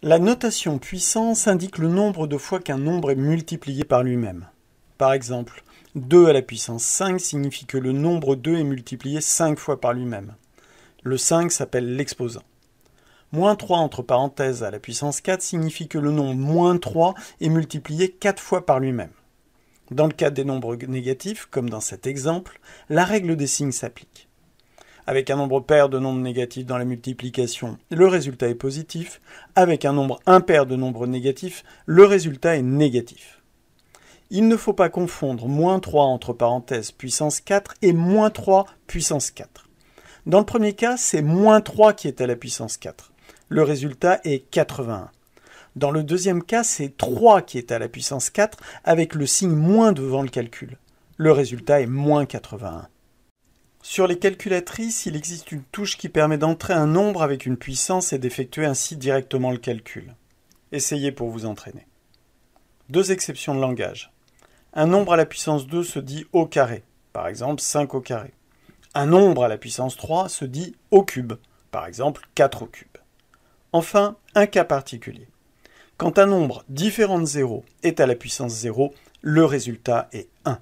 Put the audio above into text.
La notation puissance indique le nombre de fois qu'un nombre est multiplié par lui-même. Par exemple, 2 à la puissance 5 signifie que le nombre 2 est multiplié 5 fois par lui-même. Le 5 s'appelle l'exposant. Moins 3 entre parenthèses à la puissance 4 signifie que le nombre moins 3 est multiplié 4 fois par lui-même. Dans le cas des nombres négatifs, comme dans cet exemple, la règle des signes s'applique. Avec un nombre pair de nombres négatifs dans la multiplication, le résultat est positif. Avec un nombre impair de nombres négatifs, le résultat est négatif. Il ne faut pas confondre moins 3 entre parenthèses puissance 4 et moins 3 puissance 4. Dans le premier cas, c'est moins 3 qui est à la puissance 4. Le résultat est 81. Dans le deuxième cas, c'est 3 qui est à la puissance 4 avec le signe moins devant le calcul. Le résultat est moins 81. Sur les calculatrices, il existe une touche qui permet d'entrer un nombre avec une puissance et d'effectuer ainsi directement le calcul. Essayez pour vous entraîner. Deux exceptions de langage. Un nombre à la puissance 2 se dit au carré, par exemple 5 au carré. Un nombre à la puissance 3 se dit au cube, par exemple 4 au cube. Enfin, un cas particulier. Quand un nombre différent de 0 est à la puissance 0, le résultat est 1.